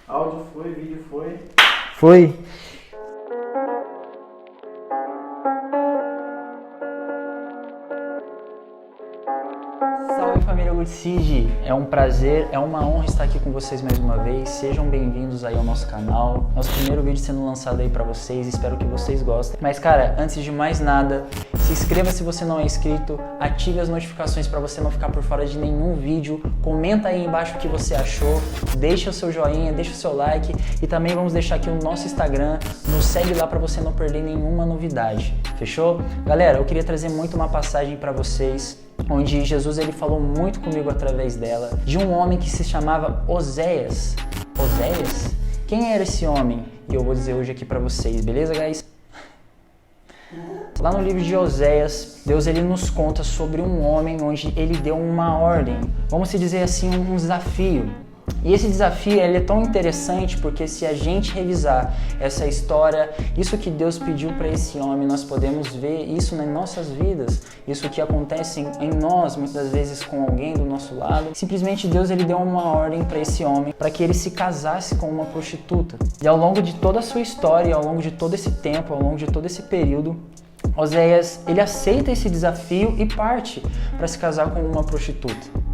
Áudio foi, vídeo foi. Foi. Salve família Woodseed, é um prazer, é uma honra estar aqui com vocês mais uma vez. Sejam bem-vindos aí ao nosso canal. Nosso primeiro vídeo sendo lançado aí pra vocês, espero que vocês gostem. Mas cara, antes de mais nada, se inscreva se você não é inscrito, ative as notificações para você não ficar por fora de nenhum vídeo. Comenta aí embaixo o que você achou, deixa o seu joinha, deixa o seu like e também vamos deixar aqui o nosso Instagram, nos segue lá para você não perder nenhuma novidade, fechou? Galera, eu queria trazer muito uma passagem para vocês, onde Jesus ele falou muito comigo através dela, de um homem que se chamava Oséias. Oséias? Quem era esse homem? E eu vou dizer hoje aqui para vocês, beleza, guys? Lá no livro de Oséias, Deus ele nos conta sobre um homem onde ele deu uma ordem, vamos dizer assim, um desafio. E esse desafio ele é tão interessante porque se a gente revisar essa história, isso que Deus pediu para esse homem, nós podemos ver isso nas nossas vidas, isso que acontece em nós, muitas vezes com alguém do nosso lado. Simplesmente Deus ele deu uma ordem para esse homem, para que ele se casasse com uma prostituta. E ao longo de toda a sua história, ao longo de todo esse tempo, ao longo de todo esse período, Oséias ele aceita esse desafio e parte para se casar com uma prostituta.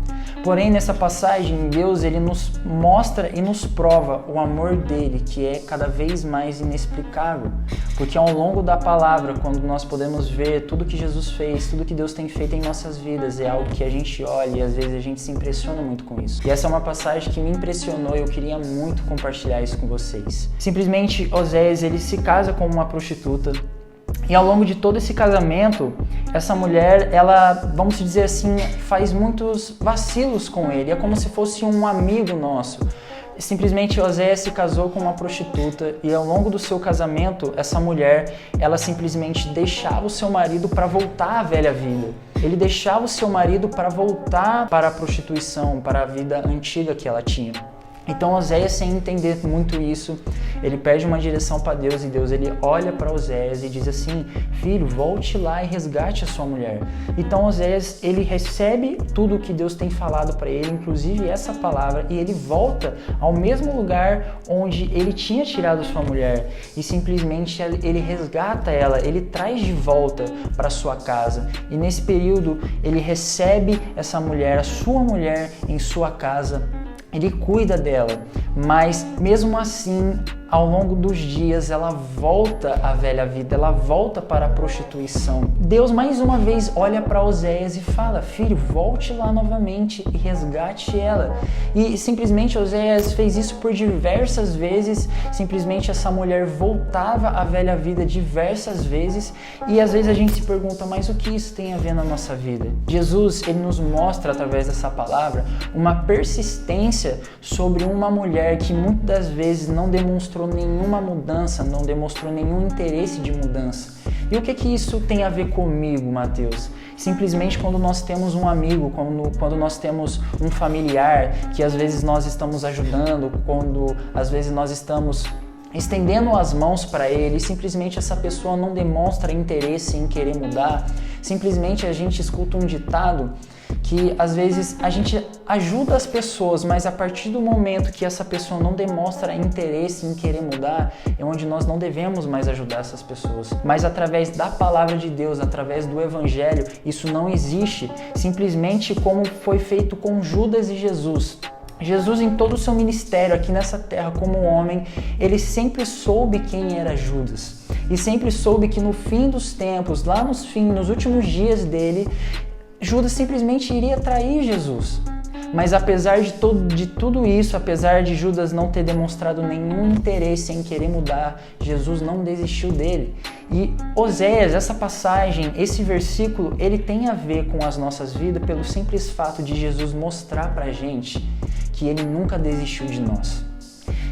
Porém, nessa passagem, Deus ele nos mostra e nos prova o amor dele, que é cada vez mais inexplicável. Porque ao longo da palavra, quando nós podemos ver tudo que Jesus fez, tudo que Deus tem feito em nossas vidas, é algo que a gente olha e às vezes a gente se impressiona muito com isso. E essa é uma passagem que me impressionou e eu queria muito compartilhar isso com vocês. Simplesmente, Oséias ele se casa com uma prostituta. E ao longo de todo esse casamento, essa mulher, ela, vamos dizer assim, faz muitos vacilos com ele. É como se fosse um amigo nosso. Simplesmente Oséias se casou com uma prostituta e ao longo do seu casamento, essa mulher, ela simplesmente deixava o seu marido para voltar à velha vida. Ele deixava o seu marido para voltar para a prostituição, para a vida antiga que ela tinha. Então Oséias, sem entender muito isso, ele pede uma direção para Deus e Deus ele olha para Oséias e diz assim: filho, volte lá e resgate a sua mulher. Então Oséias ele recebe tudo o que Deus tem falado para ele, inclusive essa palavra, e ele volta ao mesmo lugar onde ele tinha tirado sua mulher e simplesmente ele resgata ela, ele traz de volta para sua casa. E nesse período ele recebe essa mulher, a sua mulher, em sua casa. Ele cuida dela, mas mesmo assim, ao longo dos dias, ela volta à velha vida, ela volta para a prostituição. Deus mais uma vez olha para Oséias e fala: filho, volte lá novamente e resgate ela. E simplesmente Oséias fez isso por diversas vezes, simplesmente essa mulher voltava à velha vida diversas vezes e às vezes a gente se pergunta, mas o que isso tem a ver na nossa vida? Jesus, ele nos mostra através dessa palavra uma persistência sobre uma mulher que muitas das vezes não demonstrou nenhuma mudança, não demonstrou nenhum interesse de mudança. E o que isso tem a ver comigo, Mateus? Simplesmente quando nós temos um amigo, quando nós temos um familiar que às vezes nós estamos ajudando, quando às vezes nós estamos estendendo as mãos para ele, simplesmente essa pessoa não demonstra interesse em querer mudar, simplesmente a gente escuta um ditado que às vezes a gente ajuda as pessoas, mas a partir do momento que essa pessoa não demonstra interesse em querer mudar, é onde nós não devemos mais ajudar essas pessoas. Mas através da palavra de Deus, através do Evangelho, isso não existe, simplesmente como foi feito com Judas e Jesus. Jesus, em todo o seu ministério aqui nessa terra como homem, ele sempre soube quem era Judas. E sempre soube que no fim dos tempos, lá nos últimos dias dele, Judas simplesmente iria trair Jesus. Mas apesar de tudo isso, apesar de Judas não ter demonstrado nenhum interesse em querer mudar, Jesus não desistiu dele. E Oséias, essa passagem, esse versículo, ele tem a ver com as nossas vidas pelo simples fato de Jesus mostrar pra gente que ele nunca desistiu de nós.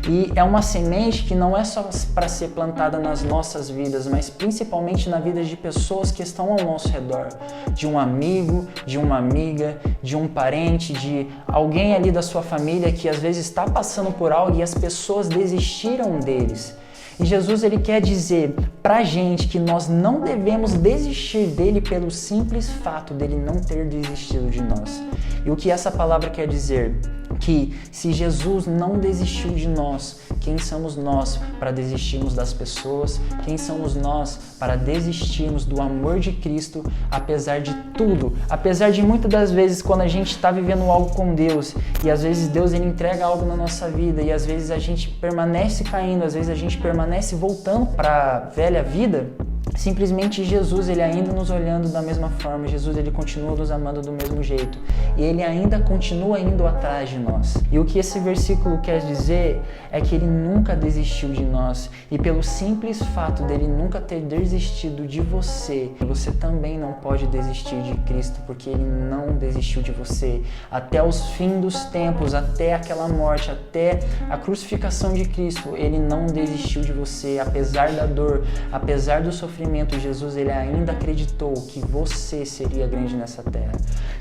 E é uma semente que não é só para ser plantada nas nossas vidas, mas principalmente na vida de pessoas que estão ao nosso redor. De um amigo, de uma amiga, de um parente, de alguém ali da sua família que às vezes está passando por algo e as pessoas desistiram deles. E Jesus ele quer dizer pra gente que nós não devemos desistir dele pelo simples fato dele não ter desistido de nós. E o que essa palavra quer dizer? Que se Jesus não desistiu de nós, quem somos nós para desistirmos das pessoas? Quem somos nós para desistirmos do amor de Cristo, apesar de tudo? Apesar de muitas das vezes quando a gente está vivendo algo com Deus, e às vezes Deus ele entrega algo na nossa vida, e às vezes a gente permanece caindo, às vezes a gente permanece voltando para a velha vida, simplesmente Jesus, ele ainda nos olhando da mesma forma, Jesus ele continua nos amando do mesmo jeito e ele ainda continua indo atrás de nós. E o que esse versículo quer dizer é que ele nunca desistiu de nós e pelo simples fato dele nunca ter desistido de você, você também não pode desistir de Cristo, porque ele não desistiu de você até os fins dos tempos, até aquela morte, até a crucificação de Cristo, ele não desistiu de você, apesar da dor, apesar do sofrimento. Jesus ele ainda acreditou que você seria grande nessa terra.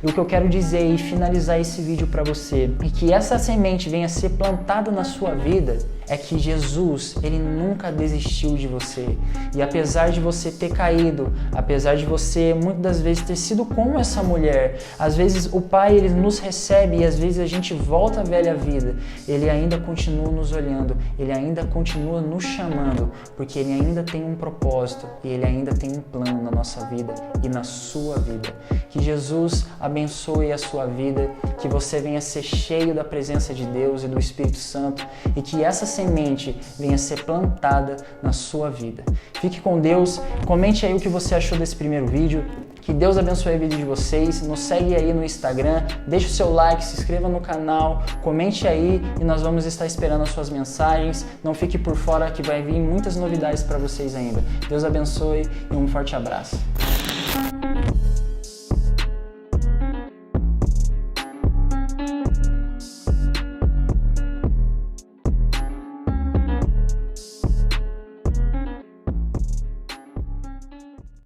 E o que eu quero dizer e finalizar esse vídeo para você é que essa semente venha a ser plantada na sua vida, é que Jesus, ele nunca desistiu de você. E apesar de você ter caído, apesar de você muitas das vezes ter sido como essa mulher, às vezes o Pai ele nos recebe e às vezes a gente volta à velha vida, ele ainda continua nos olhando, ele ainda continua nos chamando, porque ele ainda tem um propósito e ele ainda tem um plano na nossa vida e na sua vida. Que Jesus abençoe a sua vida, que você venha ser cheio da presença de Deus e do Espírito Santo e que essa semente venha ser plantada na sua vida. Fique com Deus, comente aí o que você achou desse primeiro vídeo, que Deus abençoe a vida de vocês, nos segue aí no Instagram, deixe o seu like, se inscreva no canal, comente aí e nós vamos estar esperando as suas mensagens, não fique por fora que vai vir muitas novidades para vocês ainda. Deus abençoe e um forte abraço.